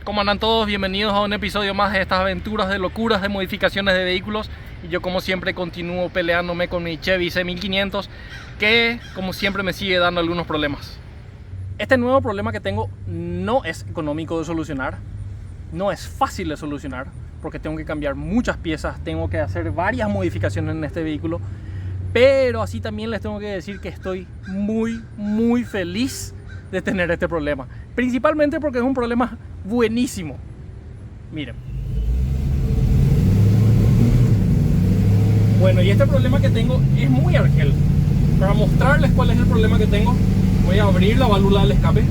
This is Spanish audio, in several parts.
¿Cómo andan todos? Bienvenidos a un episodio más de estas aventuras de locuras de modificaciones de vehículos. Y yo, como siempre, continúo peleándome con mi Chevy C1500, que como siempre me sigue dando algunos problemas. Este nuevo problema que tengo no es económico de solucionar, no es fácil de solucionar, porque tengo que cambiar muchas piezas, tengo que hacer varias modificaciones en este vehículo. Pero así también les tengo que decir que estoy muy feliz de tener este problema, principalmente porque es un problema buenísimo. Miren, bueno, y este problema que tengo es muy argel. Para mostrarles cuál es el problema que tengo, voy a abrir la válvula del escape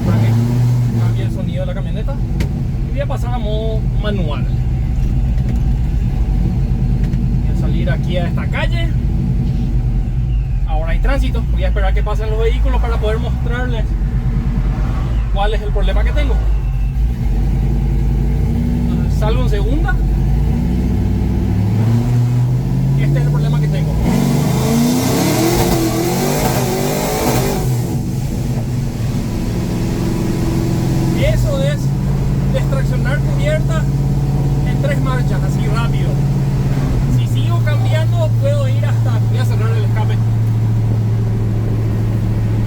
para que cambie el sonido de la camioneta y voy a pasar a modo manual. Voy a salir aquí a esta calle. Ahora hay tránsito, voy a esperar que pasen los vehículos para poder mostrarles cuál es el problema que tengo. Entonces, salgo en segunda. Este es el problema que tengo. Eso es destraccionar cubierta en 3 marchas, así rápido. Si sigo cambiando, puedo ir hasta... Voy a cerrar el escape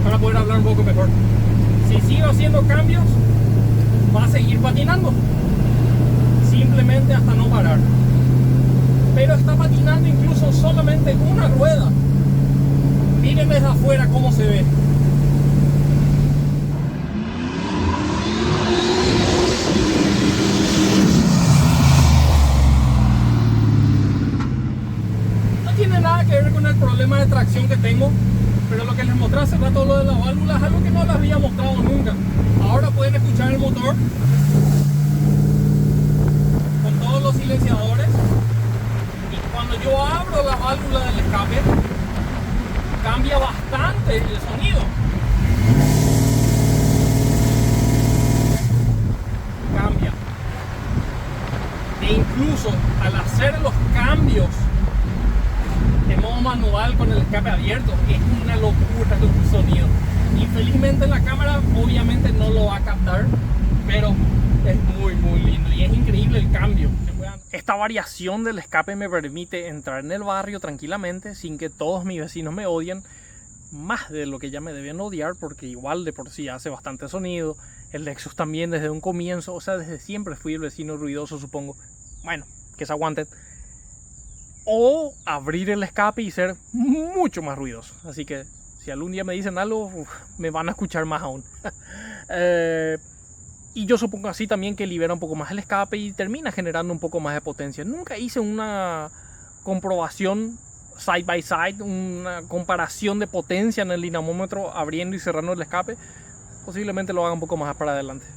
para poder hablar un poco mejor. Si sigo haciendo cambios, va a seguir patinando, simplemente hasta no parar. Pero está patinando incluso solamente una rueda. Miren desde afuera cómo se ve. No tiene nada que ver con el problema de tracción que tengo, pero lo que les mostré hace rato, lo de la válvula, es algo que no les había mostrado nunca. Ahora pueden escuchar el motor con todos los silenciadores, y cuando yo abro la válvula del escape cambia bastante el sonido. Cambia. E incluso al hacer los cambios en modo manual con el escape abierto, es una locura el sonido. Infelizmente la cámara obviamente no lo va a captar, pero es muy lindo y es increíble el cambio. Esta variación del escape me permite entrar en el barrio tranquilamente sin que todos mis vecinos me odien, más de lo que ya me deben odiar, porque igual de por sí hace bastante sonido. El Lexus también desde un comienzo, o sea, desde siempre fui el vecino ruidoso, supongo. Bueno, que se aguanten. O abrir el escape y ser mucho más ruidoso. Así que si algún día me dicen algo, me van a escuchar más aún. Y yo supongo así también que libera un poco más el escape y termina generando un poco más de potencia. Nunca hice una comprobación side by side, una comparación de potencia en el dinamómetro abriendo y cerrando el escape. Posiblemente lo haga un poco más para adelante.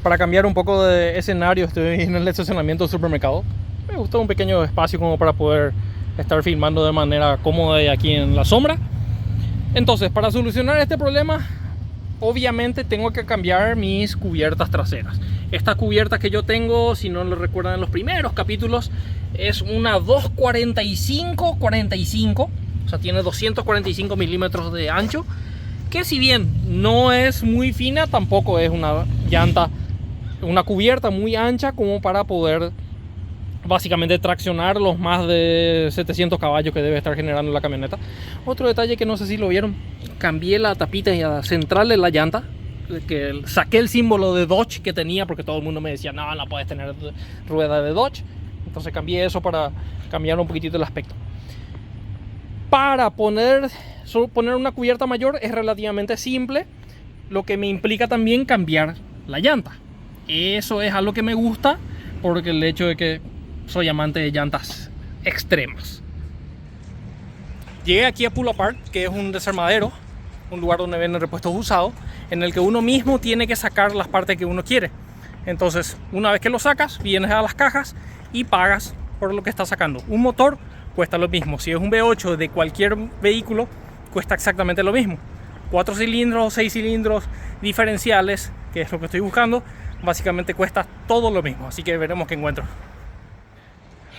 Para cambiar un poco de escenario, estoy en el estacionamiento del supermercado. Me gustó un pequeño espacio como para poder estar filmando de manera cómoda y aquí en la sombra. Entonces, para solucionar este problema, obviamente tengo que cambiar mis cubiertas traseras. Esta cubierta que yo tengo, si no lo recuerdan en los primeros capítulos, es una 245-45, o sea, tiene 245 milímetros de ancho, que si bien no es muy fina, tampoco es una llanta, una cubierta muy ancha como para poder básicamente traccionar los más de 700 caballos que debe estar generando la camioneta. Otro detalle que no sé si lo vieron, cambié la tapita central de la llanta, que saqué el símbolo de Dodge que tenía, porque todo el mundo me decía no puedes tener rueda de Dodge. Entonces cambié eso para cambiar un poquitito el aspecto. Para poner una cubierta mayor es relativamente simple, lo que me implica también cambiar la llanta. Eso es algo que me gusta, porque el hecho de que soy amante de llantas extremas. Llegué aquí a Pull Apart, que es un desarmadero, un lugar donde venden repuestos usados, en el que uno mismo tiene que sacar las partes que uno quiere. Entonces, una vez que lo sacas, vienes a las cajas y pagas por lo que estás sacando. Un motor cuesta lo mismo. Si es un V8 de cualquier vehículo, cuesta exactamente lo mismo. 4 cilindros, 6 cilindros, diferenciales, que es lo que estoy buscando, básicamente cuesta todo lo mismo. Así que veremos qué encuentro.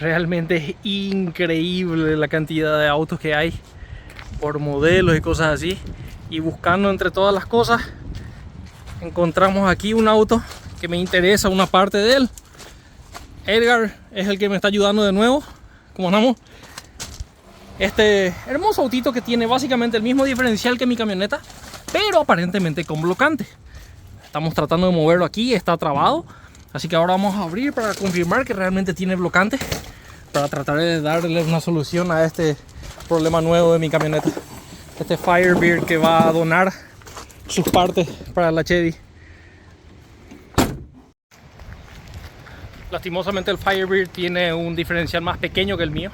Realmente es increíble la cantidad de autos que hay por modelos y cosas así. Y buscando entre todas las cosas, encontramos aquí un auto que me interesa una parte de él. Edgar es el que me está ayudando de nuevo. ¿Cómo andamos? Este hermoso autito que tiene básicamente el mismo diferencial que mi camioneta, pero aparentemente con blocante. Estamos tratando de moverlo aquí, está trabado. Así que ahora vamos a abrir para confirmar que realmente tiene blocante, para tratar de darle una solución a este problema nuevo de mi camioneta. Este Firebird que va a donar sus partes para la Chevy. Lastimosamente el Firebird tiene un diferencial más pequeño que el mío.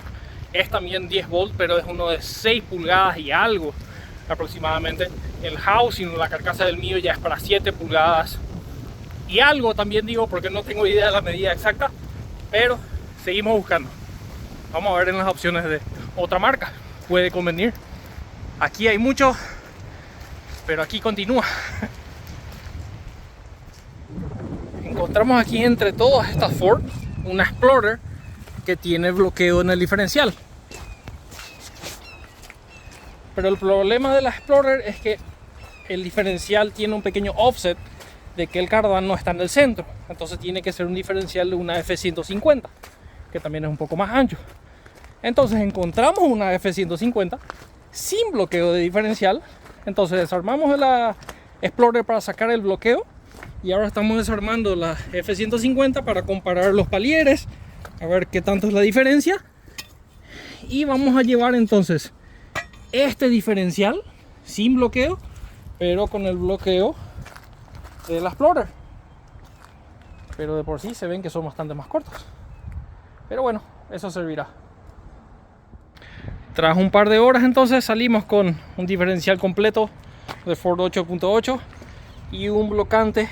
Es también 10 volts, pero es uno de 6 pulgadas y algo aproximadamente. El housing, la carcasa del mío ya es para 7 pulgadas y algo también, digo, porque no tengo idea de la medida exacta, pero seguimos buscando. Vamos a ver en las opciones de otra marca, puede convenir. Aquí hay mucho, pero aquí continúa. Encontramos aquí entre todas estas Ford una Explorer que tiene bloqueo en el diferencial. Pero el problema de la Explorer es que el diferencial tiene un pequeño offset de que el cardán no está en el centro. Entonces tiene que ser un diferencial de una F-150, que también es un poco más ancho. Entonces encontramos una F-150 sin bloqueo de diferencial. Entonces desarmamos la Explorer para sacar el bloqueo. Y ahora estamos desarmando la F-150 para comparar los palieres, a ver qué tanto es la diferencia. Y vamos a llevar entonces este diferencial sin bloqueo, pero con el bloqueo de la Explorer. Pero de por sí se ven que son bastante más cortos. Pero bueno, eso servirá. Tras un par de horas entonces salimos con un diferencial completo de Ford 8.8 y un blocante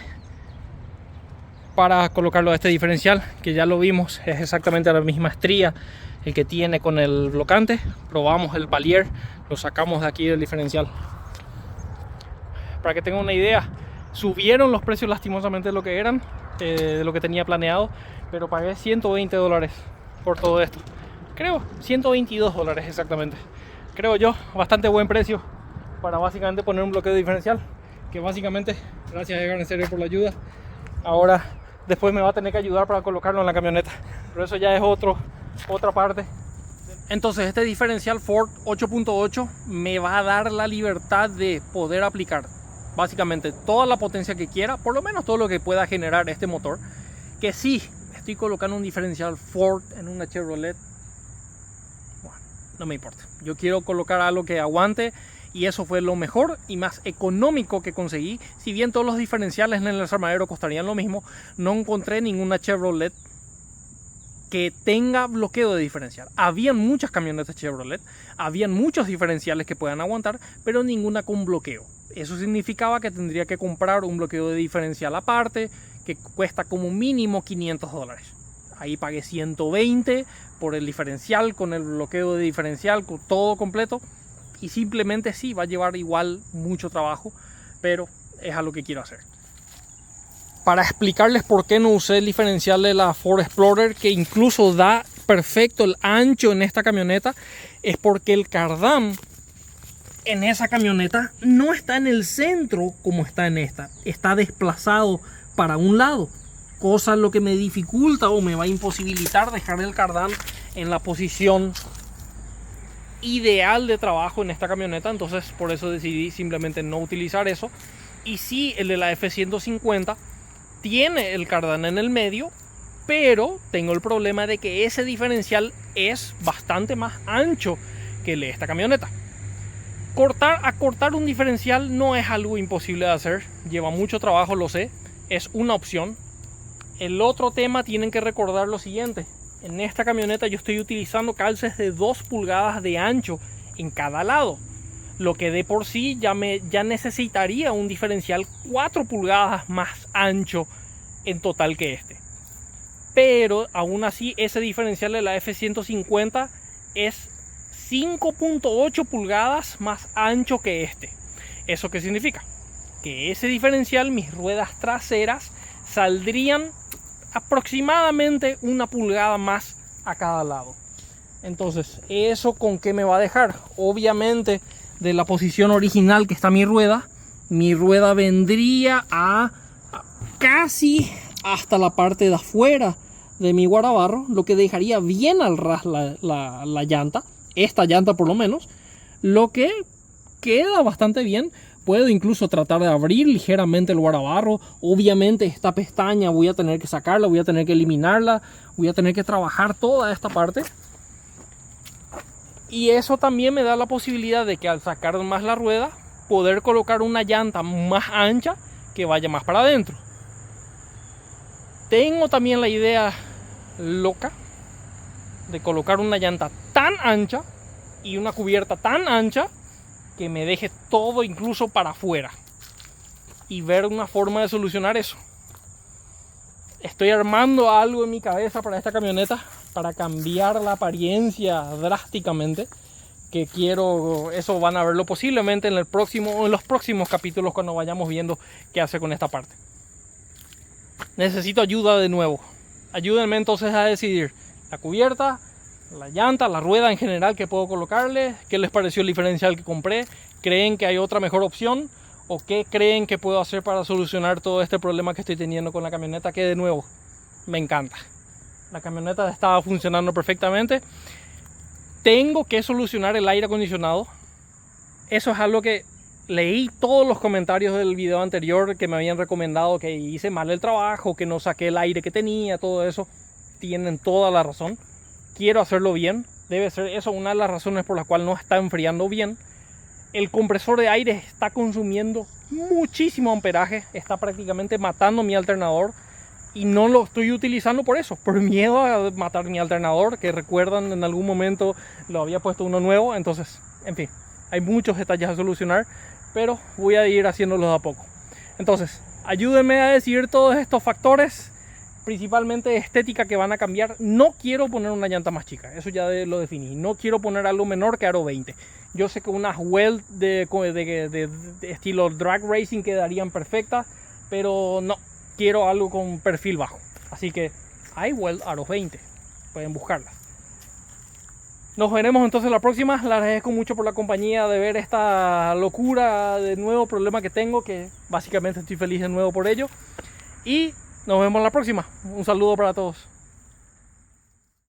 para colocarlo a este diferencial, que ya lo vimos, es exactamente la misma estría el que tiene con el blocante. Probamos el palier, lo sacamos de aquí del diferencial. Para que tengan una idea, subieron los precios lastimosamente de lo que eran, de lo que tenía planeado, pero pagué $120 por todo esto. Creo, $122 exactamente. Creo yo, bastante buen precio para básicamente poner un bloqueo diferencial, que básicamente, gracias Edgar en serio por la ayuda. Ahora después me va a tener que ayudar para colocarlo en la camioneta, pero eso ya es otra parte. Entonces este diferencial Ford 8.8 me va a dar la libertad de poder aplicar básicamente toda la potencia que quiera, por lo menos todo lo que pueda generar este motor. Que si estoy colocando un diferencial Ford en una Chevrolet, bueno, no me importa. Yo quiero colocar algo que aguante, y eso fue lo mejor y más económico que conseguí. Si bien todos los diferenciales en el desarmadero costarían lo mismo, no encontré ninguna Chevrolet que tenga bloqueo de diferencial. Habían muchas camionetas Chevrolet, habían muchos diferenciales que puedan aguantar, pero ninguna con bloqueo. Eso significaba que tendría que comprar un bloqueo de diferencial aparte, que cuesta como mínimo $500. Ahí pagué 120 por el diferencial, con el bloqueo de diferencial, con todo completo. Y simplemente sí, va a llevar igual mucho trabajo, pero es algo que quiero hacer. Para explicarles por qué no usé el diferencial de la Ford Explorer, que incluso da perfecto el ancho en esta camioneta, es porque el cardán en esa camioneta no está en el centro como está en esta. Está desplazado para un lado, cosa lo que me dificulta o me va a imposibilitar dejar el cardán en la posición ideal de trabajo en esta camioneta. Entonces por eso decidí simplemente no utilizar eso. Y sí, el de la F-150 tiene el cardán en el medio, pero tengo el problema de que ese diferencial es bastante más ancho que el de esta camioneta. Cortar un diferencial no es algo imposible de hacer, lleva mucho trabajo, lo sé, es una opción. El otro tema, tienen que recordar lo siguiente: en esta camioneta yo estoy utilizando calces de 2 pulgadas de ancho en cada lado, lo que de por sí ya necesitaría un diferencial 4 pulgadas más ancho en total que este. Pero aún así ese diferencial de la F-150 es 5.8 pulgadas más ancho que este. ¿Eso qué significa? Que ese diferencial, mis ruedas traseras saldrían aproximadamente 1 pulgada más a cada lado. Entonces, ¿eso con qué me va a dejar? Obviamente, de la posición original que está mi rueda, mi rueda vendría a casi hasta la parte de afuera de mi guarabarro, lo que dejaría bien al ras la llanta, esta llanta por lo menos, lo que queda bastante bien. Puedo incluso tratar de abrir ligeramente el guarabarro. Obviamente esta pestaña voy a tener que sacarla, voy a tener que eliminarla, voy a tener que trabajar toda esta parte. Y eso también me da la posibilidad de que al sacar más la rueda, poder colocar una llanta más ancha que vaya más para adentro. Tengo también la idea loca de colocar una llanta tan ancha y una cubierta tan ancha que me deje todo incluso para afuera y ver una forma de solucionar eso. Estoy armando algo en mi cabeza para esta camioneta para cambiar la apariencia drásticamente, que quiero, eso van a verlo posiblemente en los próximos capítulos cuando vayamos viendo qué hacer con esta parte. Necesito ayuda de nuevo. Ayúdenme entonces a decidir la cubierta, la llanta, la rueda en general que puedo colocarle. ¿Qué les pareció el diferencial que compré? ¿Creen que hay otra mejor opción? ¿O qué creen que puedo hacer para solucionar todo este problema que estoy teniendo con la camioneta? Que de nuevo, me encanta. La camioneta estaba funcionando perfectamente. Tengo que solucionar el aire acondicionado. Eso es algo que leí todos los comentarios del video anterior que me habían recomendado que hice mal el trabajo, que no saqué el aire que tenía, todo eso. Tienen toda la razón. Quiero hacerlo bien. Debe ser eso una de las razones por las cuales no está enfriando bien. El compresor de aire está consumiendo muchísimo amperaje. Está prácticamente matando mi alternador. Y no lo estoy utilizando por eso. Por miedo a matar mi alternador. Que recuerdan en algún momento lo había puesto uno nuevo. Entonces, en fin. Hay muchos detalles a solucionar. Pero voy a ir haciéndolos a poco. Entonces, ayúdenme a decidir todos estos factores. Principalmente estética que van a cambiar. No quiero poner una llanta más chica, eso ya lo definí. No quiero poner algo menor que aro 20. Yo sé que unas Weld de estilo drag racing quedarían perfectas, pero no, quiero algo con perfil bajo. Así que hay Weld aro 20, pueden buscarlas. Nos veremos entonces la próxima. Les agradezco mucho por la compañía de ver esta locura de nuevo problema que tengo, que básicamente estoy feliz de nuevo por ello. Y nos vemos la próxima. Un saludo para todos.